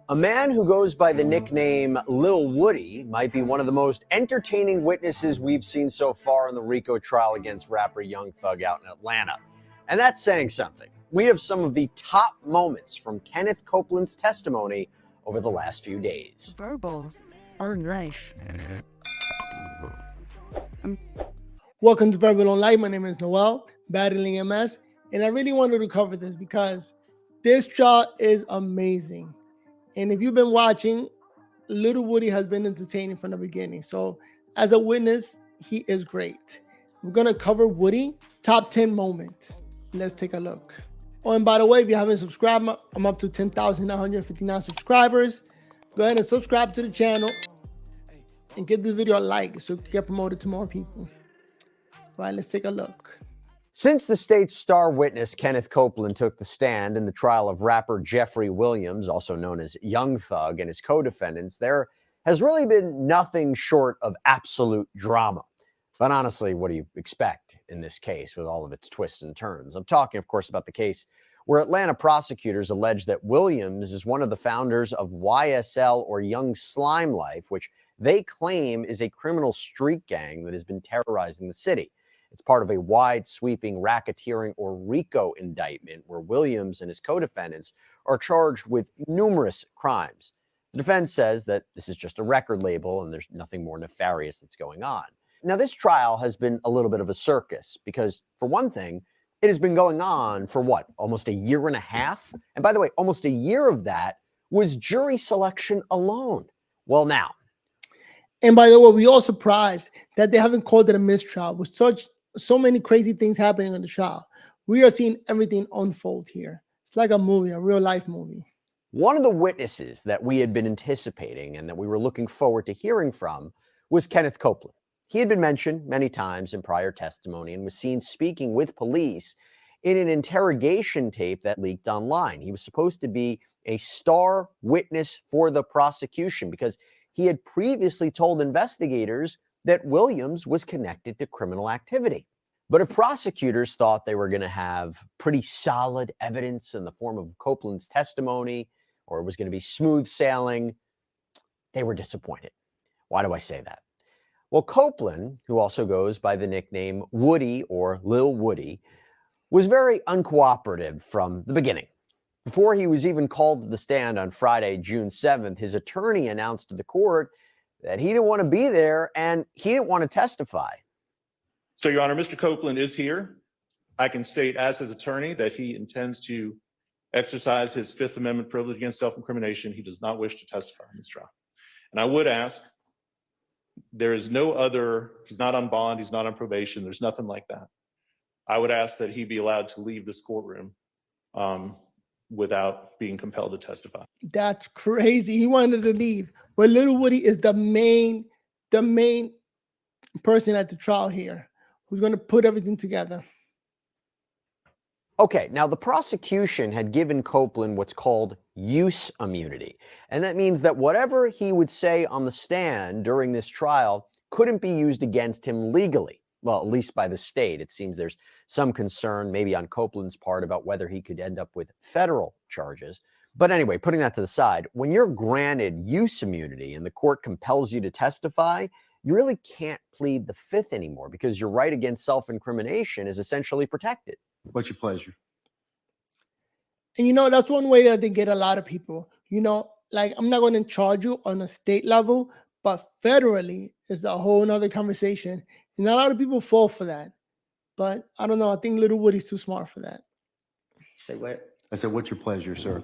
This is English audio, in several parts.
A man who goes by the nickname Lil Woody might be one of the most entertaining witnesses we've seen so far in the RICO trial against rapper Young Thug out in Atlanta. And that's saying something. We have some of the top moments from Kenneth Copeland's testimony over the last few days. Verbal or life. Welcome to Verbal on Life. My name is Noel, battling MS, and I really wanted to cover this because this trial is amazing. And if you've been watching, Little Woody has been entertaining from the beginning. So as a witness, he is great. We're going to cover Woody top 10 moments. Let's take a look. Oh, and by the way, if you haven't subscribed, I'm up to 10,959 subscribers. Go ahead and subscribe to the channel and give this video a like so it can get promoted to more people. All right, let's take a look. Since the state's star witness Kenneth Copeland took the stand in the trial of rapper Jeffrey Williams, also known as Young Thug, and his co-defendants, there has really been nothing short of absolute drama. But honestly, what do you expect in this case with all of its twists and turns? I'm talking, of course, about the case where Atlanta prosecutors allege that Williams is one of the founders of YSL, or Young Slime Life, which they claim is a criminal street gang that has been terrorizing the city. It's part of a wide sweeping racketeering, or RICO, indictment where Williams and his co-defendants are charged with numerous crimes. The defense says that this is just a record label and there's nothing more nefarious that's going on. Now, this trial has been a little bit of a circus because, for one thing, it has been going on for what, almost a year and a half? And by the way, almost a year of that was jury selection alone. Well, now. And by the way, we all surprised that they haven't called it a mistrial with so many crazy things happening in the trial. We are seeing everything unfold here. It's like a movie, a real life movie. One of the witnesses that we had been anticipating and that we were looking forward to hearing from was Kenneth Copeland. He had been mentioned many times in prior testimony and was seen speaking with police in an interrogation tape that leaked online. He was supposed to be a star witness for the prosecution because he had previously told investigators that Williams was connected to criminal activity. But if prosecutors thought they were going to have pretty solid evidence in the form of Copeland's testimony, or it was going to be smooth sailing, they were disappointed. Why do I say that? Well, Copeland, who also goes by the nickname Woody or Lil Woody, was very uncooperative from the beginning. Before he was even called to the stand on Friday, June 7th, his attorney announced to the court that he didn't want to be there and he didn't want to testify. So, Your Honor, Mr. Copeland is here. I can state as his attorney that he intends to exercise his Fifth Amendment privilege against self-incrimination. He does not wish to testify in this trial. And I would ask, there is no other, he's not on bond, he's not on probation, there's nothing like that. I would ask that he be allowed to leave this courtroom without being compelled to testify. That's crazy. He wanted to leave. But Little Woody is the main person at the trial here who's going to put everything together. Okay, now the prosecution had given Copeland what's called use immunity. And that means that whatever he would say on the stand during this trial couldn't be used against him legally. Well, at least by the state. It seems there's some concern maybe on Copeland's part about whether he could end up with federal charges. But anyway, putting that to the side, when you're granted use immunity and the court compels you to testify, you really can't plead the Fifth anymore because your right against self-incrimination is essentially protected. What's your pleasure? And that's one way that they get a lot of people. Like, I'm not going to charge you on a state level, but federally is a whole nother conversation. And a lot of people fall for that. But I don't know. I think Little Woody's too smart for that. Say what? I said, what's your pleasure, sir?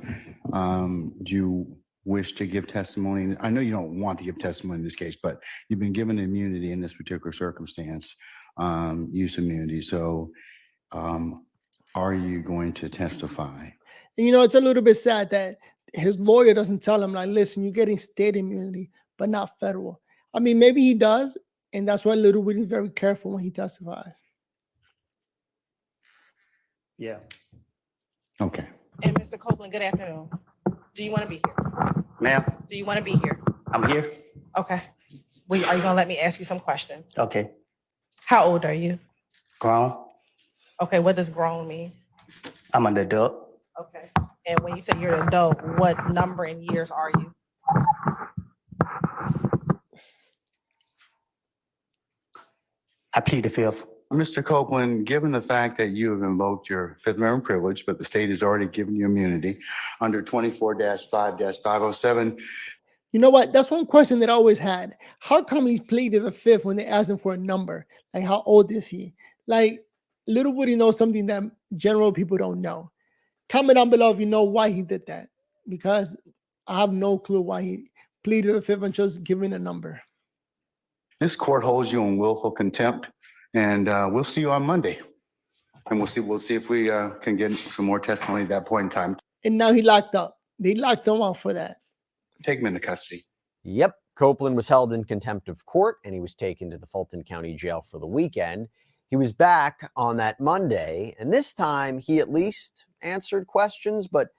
Do you wish to give testimony? I know you don't want to give testimony in this case, but you've been given immunity in this particular circumstance, use immunity. So are you going to testify? And it's a little bit sad that his lawyer doesn't tell him, like, listen, you're getting state immunity, but not federal. I mean, maybe he does. And that's why Little Woody is very careful when he testifies. Yeah. Okay. And Mr. Copeland, good afternoon. Do you want to be here? Ma'am, Do you want to be here? I'm here. Okay. Are you going to let me ask you some questions? Okay. How old are you? Grown. Okay. What does grown mean? I'm an adult. Okay. And when you say you're an adult, what number in years are you? I plead the fifth. Mr. Copeland, given the fact that you have invoked your Fifth Amendment privilege, but the state has already given you immunity under 24-5-507. You know what? That's one question that I always had. How come he pleaded the fifth when they asked him for a number? Like, how old is he? Like, little would he know something that general people don't know. Comment down below if you know why he did that, because I have no clue why he pleaded the fifth and just giving a number. This court holds you in willful contempt, and we'll see you on Monday. And we'll see if we can get some more testimony at that point in time. And now he locked up. They locked him up for that. Take him into custody. Yep, Copeland was held in contempt of court and he was taken to the Fulton County Jail for the weekend. He was back on that Monday, and this time he at least answered questions, but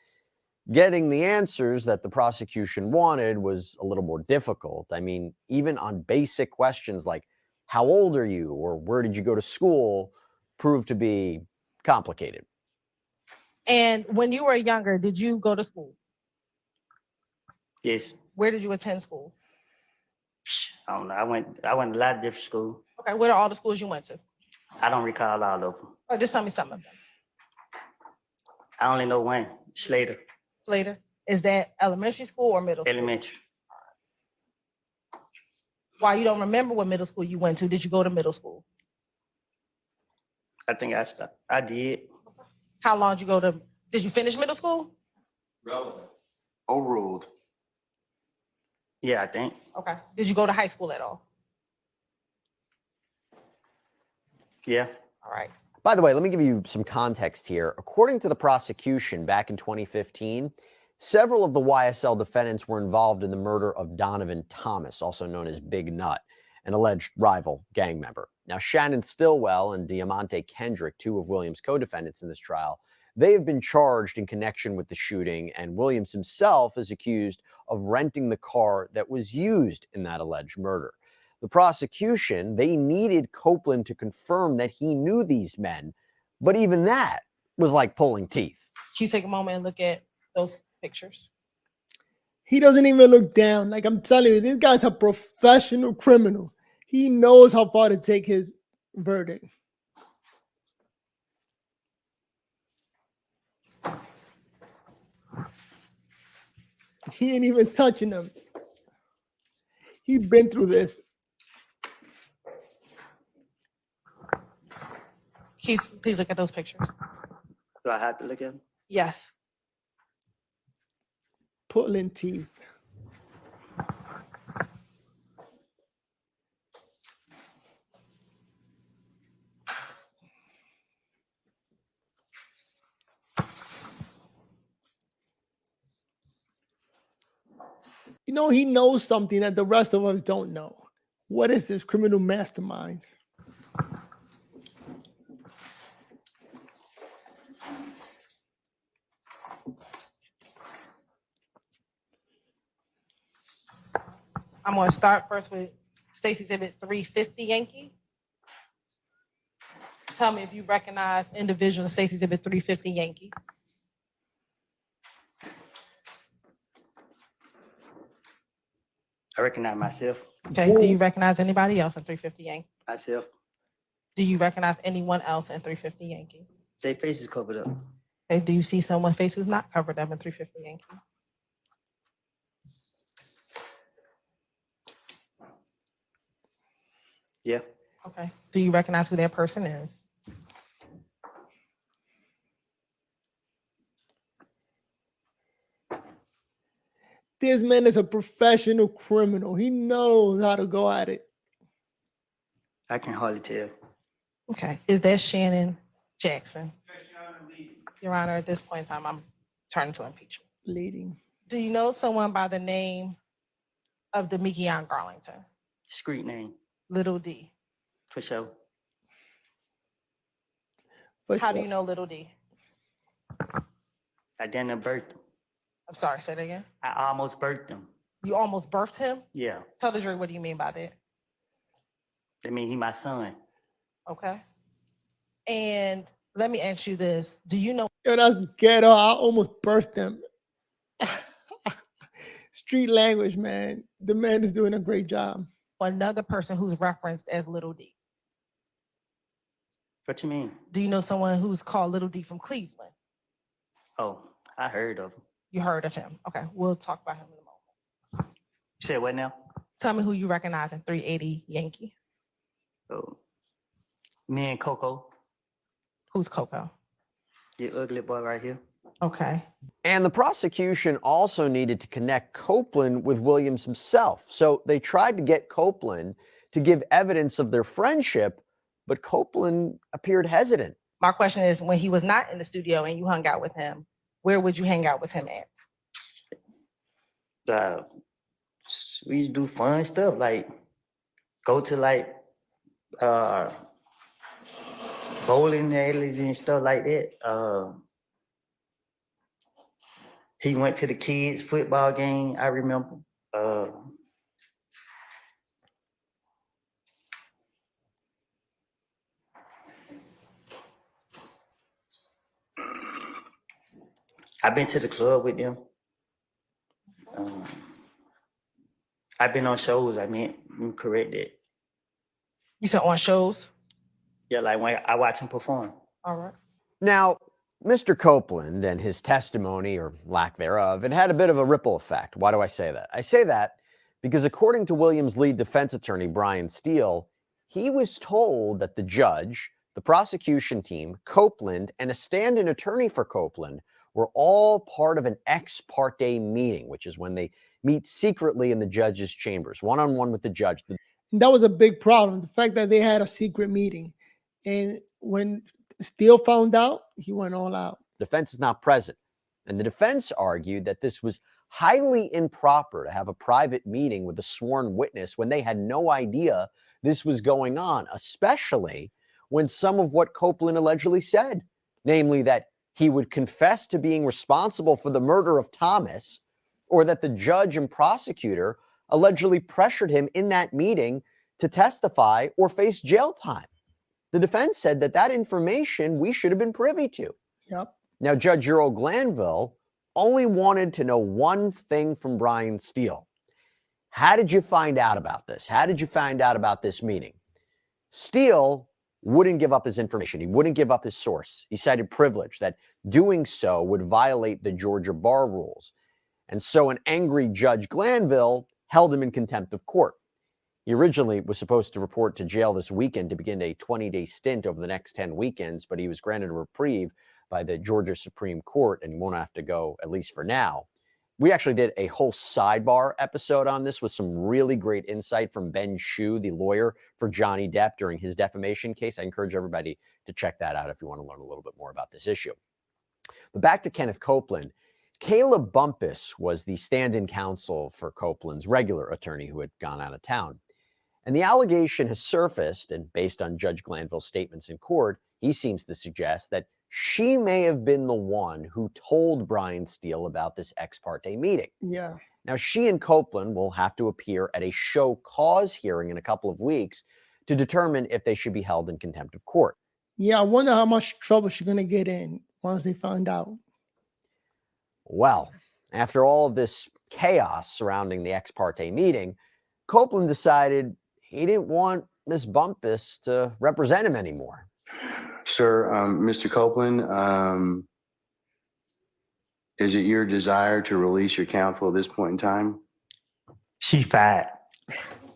getting the answers that the prosecution wanted was a little more difficult. I mean, even on basic questions like, how old are you, or where did you go to school, proved to be complicated. And when you were younger, did you go to school? Yes. Where did you attend school? I don't know. I went to a lot of different schools. Okay, what are all the schools you went to? I don't recall all of them. Or just tell me some of them. I only know one, Slater Slater, is that elementary school or middle school? Elementary. Why you don't remember what middle school you went to? Did you go to middle school? I think I did. How long did you go to? Did you finish middle school? Overruled. Yeah, I think. Okay. Did you go to high school at all? Yeah. All right. By the way, let me give you some context here. According to the prosecution back in 2015, several of the YSL defendants were involved in the murder of Donovan Thomas, also known as Big Nut, an alleged rival gang member. Now, Shannon Stillwell and Diamante Kendrick, two of Williams' co-defendants in this trial, they have been charged in connection with the shooting, and Williams himself is accused of renting the car that was used in that alleged murder. The prosecution, they needed Copeland to confirm that he knew these men, but even that was like pulling teeth. Can you take a moment and look at those pictures? He doesn't even look down. Like, I'm telling you, this guy's a professional criminal. He knows how far to take his verdict. He ain't even touching them. He's been through this. Please look at those pictures. Do I have to look at them? Yes. Pulling teeth. You know, he knows something that the rest of us don't know. What is this criminal mastermind? I'm going to start first with Stacey Exhibit 350 Yankee. Tell me if you recognize individual in Stacey Exhibit 350 Yankee. I recognize myself. Okay. Do you recognize anybody else in 350 Yankee? Myself. Do you recognize anyone else in 350 Yankee? Their faces covered up. Okay. Do you see someone's face who's not covered up in 350 Yankee? Yeah. Okay. Do you recognize who that person is? This man is a professional criminal. He knows how to go at it. I can hardly tell. Okay. Is that Shannon Jackson? Your Honor, at this point in time, I'm turning to impeachment. Leading. Do you know someone by the name of Demekion Garlington? Street name, Little D. for sure. For How do sure. you know Little D? I didn't birth them. I'm sorry, say that again. I almost birthed them. You almost birthed him? Yeah. Tell the jury, what do you mean by that? I mean, he my son. Okay. And Let me ask you this. Do you know Yo, that's ghetto. I almost burst them. Street language, man. The man is doing a great job. another person who's referenced as Little D? What you mean? Do you know someone who's called Little D from Cleveland? Oh, I heard of him. You heard of him. Okay, we'll talk about him in a moment. You said what now? Tell me who you recognize in 380 Yankee. Oh, me and Coco, Who's Coco? the ugly boy right here. Okay. And the prosecution also needed to connect Copeland with Williams himself. So they tried to get Copeland to give evidence of their friendship, but Copeland appeared hesitant. My question is, when he was not in the studio and you hung out with him, where would you hang out with him at? We used to do fun stuff, like go to like bowling alleys and stuff like that. He went to the kids' football game, I remember. I've been to the club with them. I've been on shows, I meant, you correct that. You said on shows? Yeah, like when I watch him perform. All right. Now, Mr. Copeland and his testimony, or lack thereof, it had a bit of a ripple effect. Why do I say that? I say that because according to Williams' lead defense attorney, Brian Steele, he was told that the judge, the prosecution team, Copeland, and a stand-in attorney for Copeland were all part of an ex parte meeting, which is when they meet secretly in the judge's chambers, one-on-one with the judge. And that was a big problem. The fact that they had a secret meeting. And when Steele found out, he went all out. Defense is not present. And the defense argued that this was highly improper to have a private meeting with a sworn witness when they had no idea this was going on, especially when some of what Copeland allegedly said, namely that he would confess to being responsible for the murder of Thomas, or that the judge and prosecutor allegedly pressured him in that meeting to testify or face jail time. The defense said that that information we should have been privy to. Yep. Now, Judge Earl Glanville only wanted to know one thing from Brian Steele. How did you find out about this? How did you find out about this meeting? Steele wouldn't give up his information. He wouldn't give up his source. He cited privilege, that doing so would violate the Georgia bar rules. And so an angry Judge Glanville held him in contempt of court. He originally was supposed to report to jail this weekend to begin a 20-day stint over the next 10 weekends, but he was granted a reprieve by the Georgia Supreme Court, and he won't have to go, at least for now. We actually did a whole sidebar episode on this with some really great insight from Ben Shue, the lawyer for Johnny Depp during his defamation case. I encourage everybody to check that out if you want to learn a little bit more about this issue. But back to Kenneth Copeland. Caleb Bumpus was the stand-in counsel for Copeland's regular attorney who had gone out of town. And the allegation has surfaced, and based on Judge Glanville's statements in court, he seems to suggest that she may have been the one who told Brian Steele about this ex parte meeting. Yeah. Now, she and Copeland will have to appear at a show cause hearing in a couple of weeks to determine if they should be held in contempt of court. Yeah, I wonder how much trouble she's going to get in once they find out. Well, after all of this chaos surrounding the ex parte meeting, Copeland decided he didn't want Miss Bumpus to represent him anymore. Sir, Mr. Copeland, is it your desire to release your counsel at this point in time? She fired.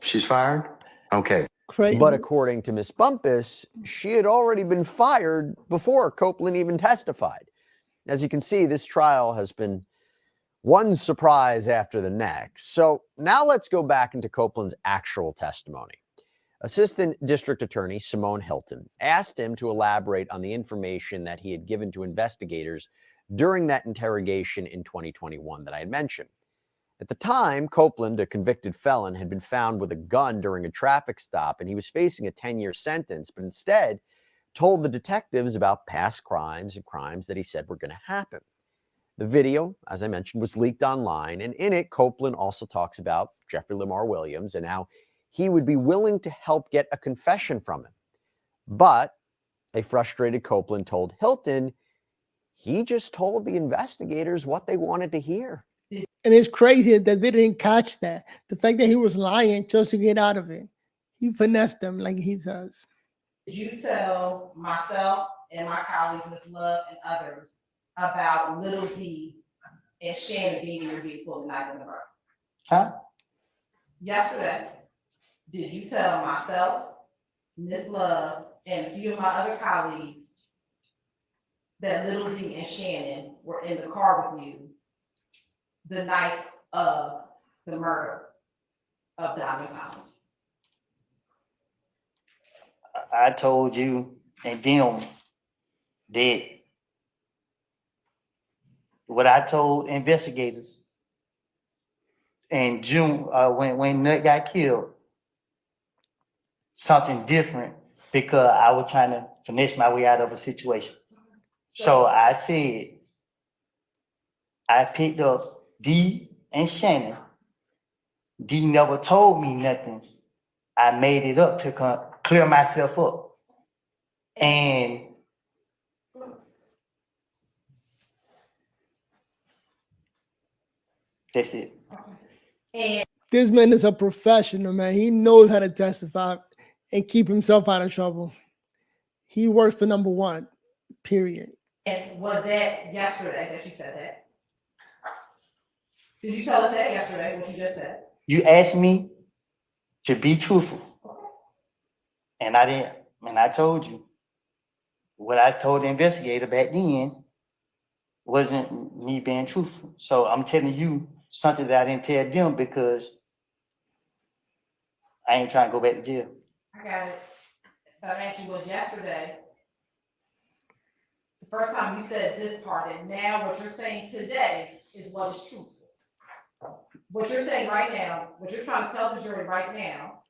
She's fired? Okay. Crazy. But according to Miss Bumpus, she had already been fired before Copeland even testified. As you can see, this trial has been one surprise after the next. So now let's go back into Copeland's actual testimony. Assistant District Attorney Simone Hilton asked him to elaborate on the information that he had given to investigators during that interrogation in 2021 that I had mentioned. At the time, Copeland, a convicted felon, had been found with a gun during a traffic stop, and he was facing a 10-year sentence, but instead told the detectives about past crimes and crimes that he said were going to happen. The video, as I mentioned, was leaked online, and in it, Copeland also talks about Jeffrey Lamar Williams and how he would be willing to help get a confession from him. But A frustrated Copeland told Hilton he just told the investigators what they wanted to hear. And it's crazy that they didn't catch that. The fact that he was lying just to get out of it. He finessed them like he says. Did you tell myself and my colleagues, Ms. Love and others, about Little D and Shannon being in your vehicle the night of the murder? Huh? Yesterday, did you tell myself, Ms. Love, and a few of my other colleagues that Little D and Shannon were in the car with you the night of the murder of Diamond Thomas? I told you and them that what I told investigators in June, when Nut got killed, something different, because I was trying to finesse my way out of a situation. So I said, I picked up D and Shannon. D never told me nothing. I made it up to clear myself up. And that's it. This man is a professional, man. He knows how to testify and keep himself out of trouble. He works for number one, period. And was that yesterday that you said that? Did you tell us that yesterday, what you just said? You asked me to be truthful. And I didn't, and I told you. What I told the investigator back then wasn't me being truthful. So I'm telling you something that I didn't tell them because I ain't trying to go back to jail. I got it. But I asked you was yesterday. The first time you said this part, and now what you're saying today is what is truthful. What you're saying right now, what you're trying to tell the jury right now,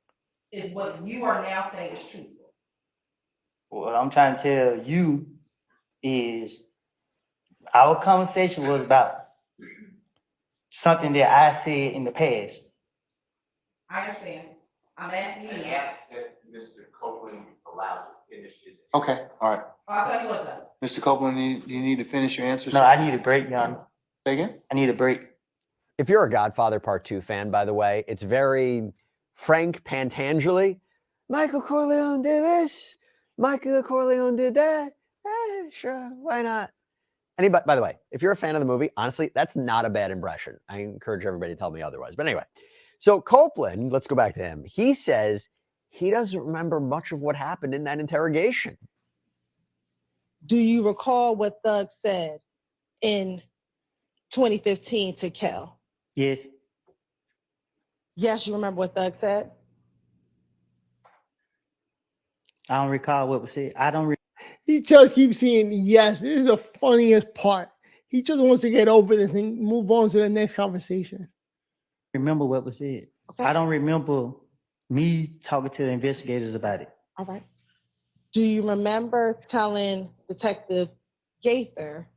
is what you are now saying is truthful. What I'm trying to tell you is our conversation was about something that I said in the past. I understand. I'm asking you. Ask that Mr. Copeland allowed to finish his. Okay, all right. Oh, I thought he was up. Mr. Copeland, you need to finish your answer? No, sir? I need a break, Your Honor. Say again? I need a break. If you're a Godfather Part 2 fan, by the way, it's very Frank Pantangeli. Michael Corleone did this. Michael Corleone did that. Sure, why not? Anybody, by the way, if you're a fan of the movie, honestly, that's not a bad impression. I encourage everybody to tell me otherwise. But anyway, so Copeland, let's go back to him. He says he doesn't remember much of what happened in that interrogation. Do you recall what Thug said in 2015 to Kel? Yes. Yes, you remember what Thug said? I don't recall what was said. I don't He just keeps saying yes. This is the funniest part. He just wants to get over this and move on to the next conversation. remember what was said. Okay. I don't remember me talking to the investigators about it. All right. Do you remember telling Detective Gaither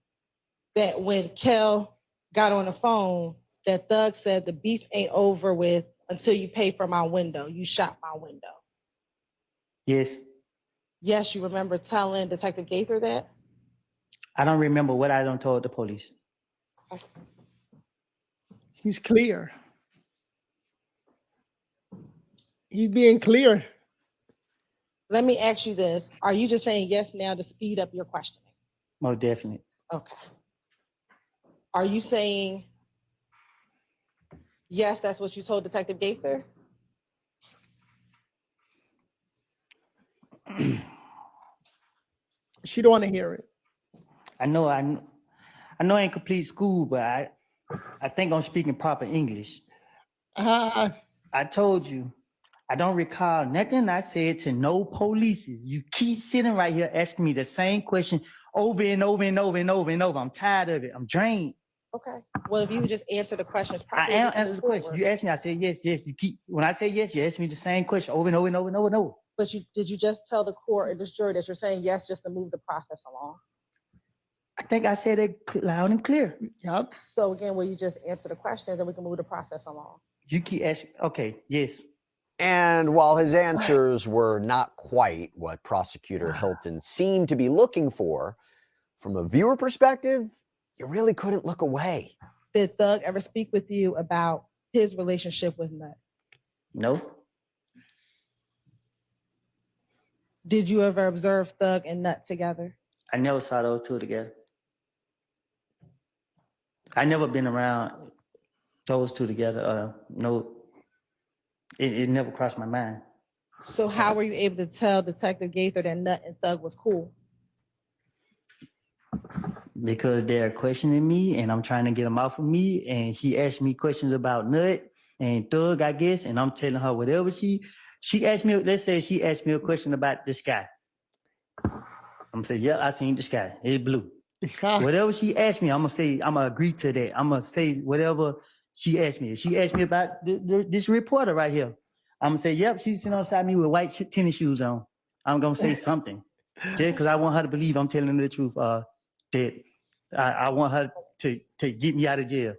that when Kel got on the phone, that Thug said the beef ain't over with until you pay for my window? You shot my window. Yes. Yes, you remember telling Detective Gaither that? I don't remember what I done told the police. He's clear. He's being clear. Let me ask you this. Are you just saying yes now to speed up your questioning? Most definitely. Okay. Are you saying yes, that's what you told Detective Gaither? She don't want to hear it. I know I ain't complete school, but I think I'm speaking proper English. Ah, I told you, I don't recall nothing I said to no police. You keep sitting right here asking me the same question over and over and over and over and over. I'm tired of it. I'm drained. Okay. Well, if you would just answer the questions I properly. am answering the question. You asked me, I said yes, yes. You keep when I say yes, you ask me the same question over and over and over and over and over. But did you just tell the court or this jury that you're saying yes just to move the process along? I think I said it loud and clear. yep. So again, will you just answer the questions and we can move the process along? You keep asking, okay, yes. And while his answers were not quite what prosecutor Hilton seemed to be looking for, from a viewer perspective, you really couldn't look away. Did Thug ever speak with you about his relationship with Nut? No, Did you ever observe Thug and Nut together? I never saw those two together. I never been around those two together. No, it never crossed my mind. So how were you able to tell Detective Gaither that Nut and Thug was cool? Because they're questioning me and I'm trying to get them off of me. And she asked me questions about Nut and Thug, I guess. And I'm telling her whatever she asked me, let's say she asked me a question about the sky. I'm gonna say, yeah, I seen the sky. It's blue. Whatever she asked me, I'm gonna agree to that. I'm gonna say whatever she asked me. If she asked me about this reporter right here, I'm gonna say, yep, she's sitting outside me with white tennis shoes on. I'm gonna say something. Just because I want her to believe I'm telling her the truth. That I want her to get me out of jail.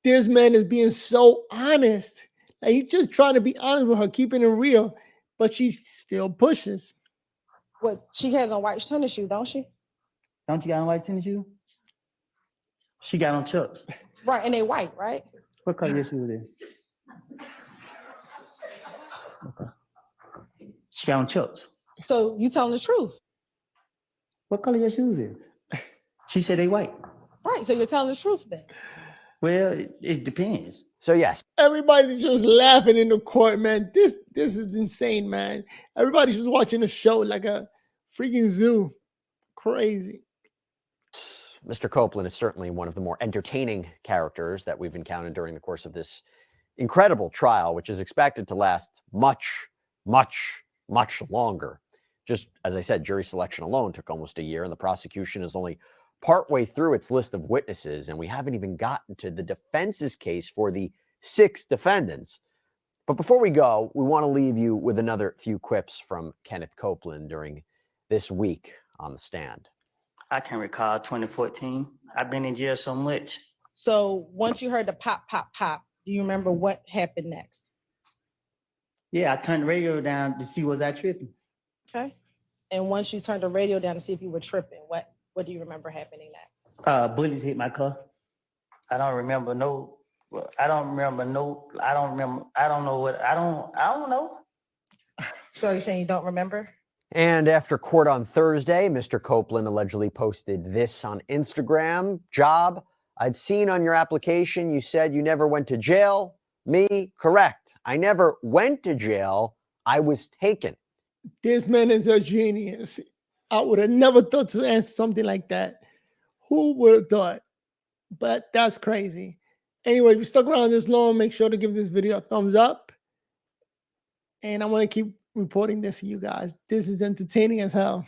This man is being so honest. Like, he's just trying to be honest with her, keeping it real, but she still pushes. What, she has on white tennis shoes, don't she? Don't you got on white tennis shoes? She got on Chucks. Right, and they white, right? What color your shoes is? Okay. She got on Chucks. So you telling the truth. What color your shoes is? She said they white. Right, so you're telling the truth then. Well, it depends. So yes, Everybody's just laughing in the court, man. This is insane, man. Everybody's just watching the show like a freaking zoo. Crazy. Mr. Copeland is certainly one of the more entertaining characters that we've encountered during the course of this incredible trial, which is expected to last much, much, much longer. Just as I said, jury selection alone took almost a year, and the prosecution is only partway through its list of witnesses, and we haven't even gotten to the defense's case for the 6 defendants. But before we go, we want to leave you with another few quips from Kenneth Copeland during this week on the stand. I can recall 2014. I've been in jail so much. So once you heard the pop, pop, pop, do you remember what happened next? Yeah, I turned the radio down to see was I tripping. Okay. And once you turned the radio down to see if you were tripping, what do you remember happening next? Bullets hit my car. I don't know. I don't know. So you're saying you don't remember? And after court on Thursday, Mr. Copeland allegedly posted this on Instagram. Job, I'd seen on your application you said you never went to jail. Me, correct. I never went to jail. I was taken. This man is a genius. I would have never thought to answer something like that. Who would have thought? But that's crazy. Anyway, if you stuck around this long, make sure to give this video a thumbs up. And I want to keep reporting this to you guys. This is entertaining as hell.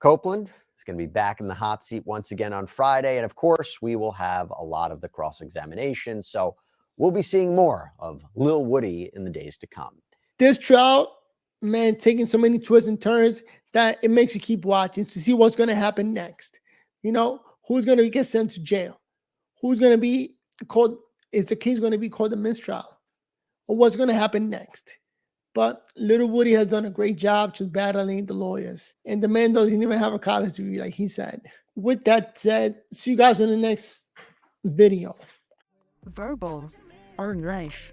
Copeland is going to be back in the hot seat once again on Friday. And of course, we will have a lot of the cross-examination. So we'll be seeing more of Lil Woody in the days to come. This trial, man, taking so many twists and turns that it makes you keep watching to see what's going to happen next. You know, who's going to get sent to jail? Who's going to be called? Is the case going to be called a mistrial? Or what's going to happen next? But Little Woody has done a great job just battling the lawyers. And the man doesn't even have a college degree, like he said. With that said, see you guys in the next video. Verbal or life.